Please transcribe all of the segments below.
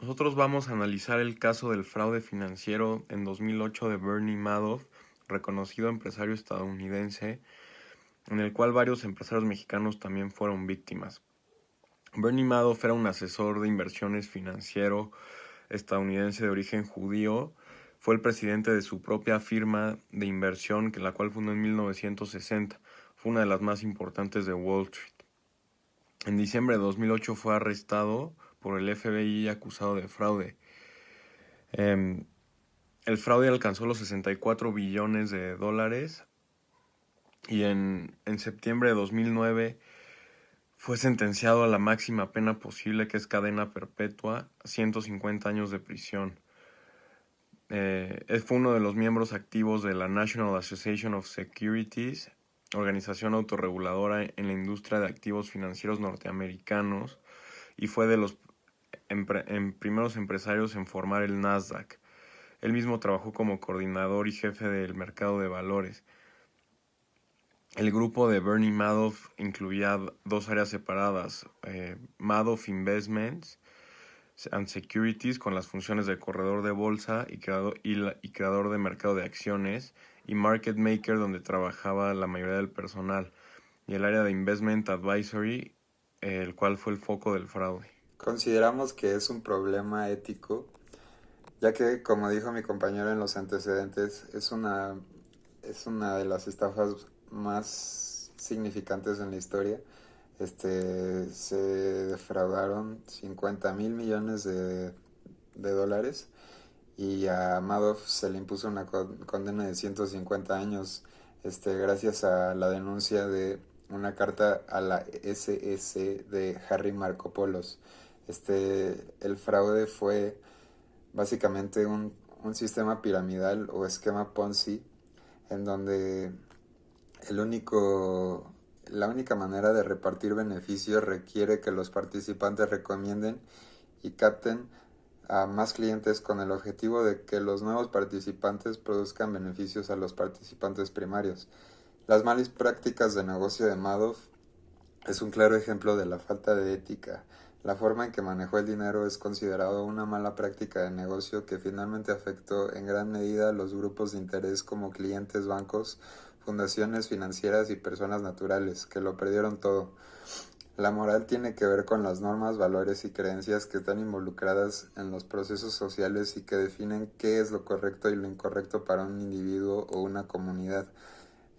Nosotros vamos a analizar el caso del fraude financiero en 2008 de Bernie Madoff, reconocido empresario estadounidense, en el cual varios empresarios mexicanos también fueron víctimas. Bernie Madoff era un asesor de inversiones financiero estadounidense de origen judío. Fue el presidente de su propia firma de inversión, la cual fundó en 1960. Fue una de las más importantes de Wall Street. En diciembre de 2008 fue arrestado por el FBI acusado de fraude. El fraude alcanzó los 64 billones de dólares y en septiembre de 2009 fue sentenciado a la máxima pena posible, que es cadena perpetua, 150 años de prisión. Fue uno de los miembros activos de la National Association of Securities, organización autorreguladora en la industria de activos financieros norteamericanos, y fue de los primeros empresarios en formar el Nasdaq. Él mismo trabajó como coordinador y jefe del mercado de valores. El grupo de Bernie Madoff incluía dos áreas separadas: Madoff Investments and Securities, con las funciones de corredor de bolsa y creador de mercado de acciones, y Market Maker, donde trabajaba la mayoría del personal, y el área de Investment Advisory, el cual fue el foco del fraude. Consideramos que es un problema ético, ya que, como dijo mi compañero en los antecedentes, es una de las estafas más significantes en la historia. Se defraudaron 50.000 millones de dólares, y a Madoff se le impuso una condena de 150 años, gracias a la denuncia de una carta a la SEC de Harry Markopolos. El fraude fue básicamente un sistema piramidal o esquema Ponzi, en donde el único, la única manera de repartir beneficios requiere que los participantes recomienden y capten a más clientes, con el objetivo de que los nuevos participantes produzcan beneficios a los participantes primarios. Las malas prácticas de negocio de Madoff es un claro ejemplo de la falta de ética. La forma en que manejó el dinero es considerado una mala práctica de negocio que finalmente afectó en gran medida a los grupos de interés como clientes, bancos, fundaciones financieras y personas naturales, que lo perdieron todo. La moral tiene que ver con las normas, valores y creencias que están involucradas en los procesos sociales y que definen qué es lo correcto y lo incorrecto para un individuo o una comunidad.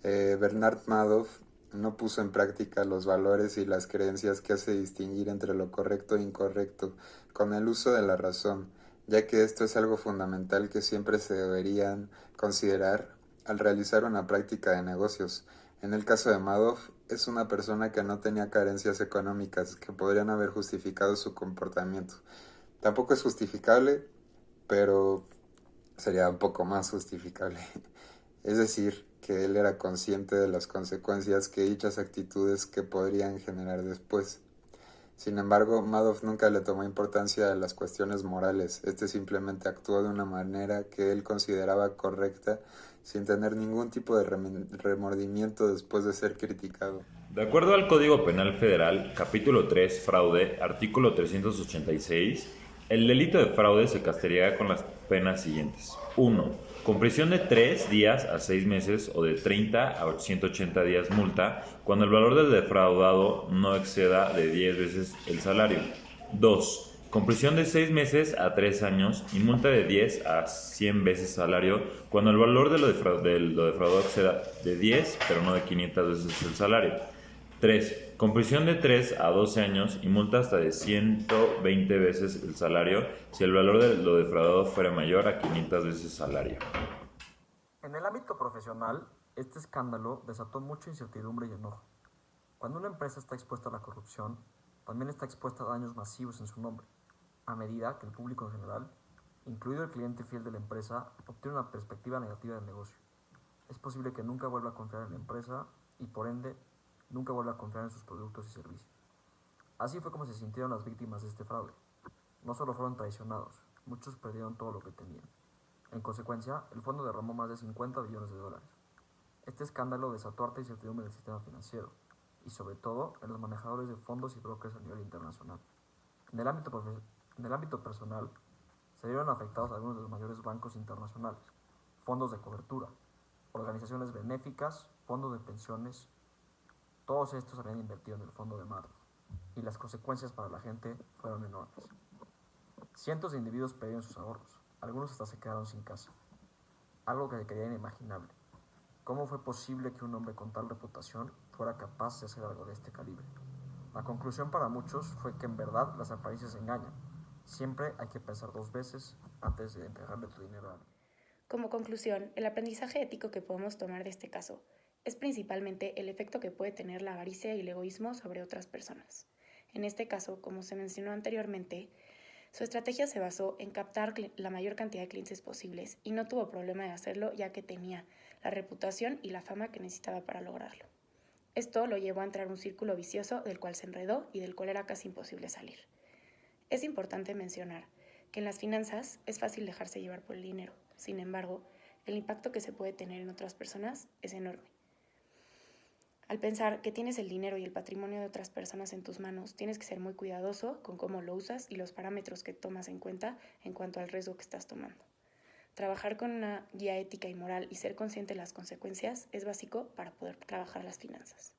Bernard Madoff no puso en práctica los valores y las creencias que hace distinguir entre lo correcto e incorrecto con el uso de la razón, ya que esto es algo fundamental que siempre se deberían considerar al realizar una práctica de negocios. En el caso de Madoff, es una persona que no tenía carencias económicas que podrían haber justificado su comportamiento. Tampoco es justificable, pero sería un poco más justificable. Es decir, que él era consciente de las consecuencias que dichas actitudes que podrían generar después. Sin embargo, Madoff nunca le tomó importancia a las cuestiones morales. Simplemente actuó de una manera que él consideraba correcta, sin tener ningún tipo de remordimiento después de ser criticado. De acuerdo al Código Penal Federal, capítulo 3, fraude, artículo 386, el delito de fraude se castigaría con las penas siguientes. 1. Con prisión de 3 días a 6 meses o de 30 a 180 días multa cuando el valor del defraudado no exceda de 10 veces el salario. 2. Con prisión de 6 meses a 3 años y multa de 10 a 100 veces salario cuando el valor de lo defraudado exceda de 10, pero no de 500 veces el salario. 3. Con prisión de 3 a 12 años y multa hasta de 120 veces el salario si el valor de lo defraudado fuera mayor a 500 veces el salario. En el ámbito profesional, este escándalo desató mucha incertidumbre y enojo. Cuando una empresa está expuesta a la corrupción, también está expuesta a daños masivos en su nombre, a medida que el público en general, incluido el cliente fiel de la empresa, obtiene una perspectiva negativa del negocio. Es posible que nunca vuelva a confiar en la empresa y, por ende, nunca vuelva a confiar en sus productos y servicios. Así fue como se sintieron las víctimas de este fraude. No solo fueron traicionados, muchos perdieron todo lo que tenían. En consecuencia, el fondo derramó más de 50 billones de dólares. Este escándalo desató harta incertidumbre en el sistema financiero y, sobre todo, en los manejadores de fondos y brokers a nivel internacional. En el ámbito En el ámbito personal, se vieron afectados algunos de los mayores bancos internacionales, fondos de cobertura, organizaciones benéficas, fondos de pensiones. Todos estos habían invertido en el fondo de Madoff y las consecuencias para la gente fueron enormes. Cientos de individuos perdieron sus ahorros, algunos hasta se quedaron sin casa, algo que creía inimaginable. ¿Cómo fue posible que un hombre con tal reputación fuera capaz de hacer algo de este calibre? La conclusión para muchos fue que en verdad las apariencias engañan. Siempre hay que pensar 2 veces antes de entregarle tu dinero a alguien. Como conclusión, el aprendizaje ético que podemos tomar de este caso es principalmente el efecto que puede tener la avaricia y el egoísmo sobre otras personas. En este caso, como se mencionó anteriormente, su estrategia se basó en captar la mayor cantidad de clientes posibles y no tuvo problema de hacerlo ya que tenía la reputación y la fama que necesitaba para lograrlo. Esto lo llevó a entrar en un círculo vicioso del cual se enredó y del cual era casi imposible salir. Es importante mencionar que en las finanzas es fácil dejarse llevar por el dinero. Sin embargo, el impacto que se puede tener en otras personas es enorme. Al pensar que tienes el dinero y el patrimonio de otras personas en tus manos, tienes que ser muy cuidadoso con cómo lo usas y los parámetros que tomas en cuenta en cuanto al riesgo que estás tomando. Trabajar con una guía ética y moral y ser consciente de las consecuencias es básico para poder trabajar las finanzas.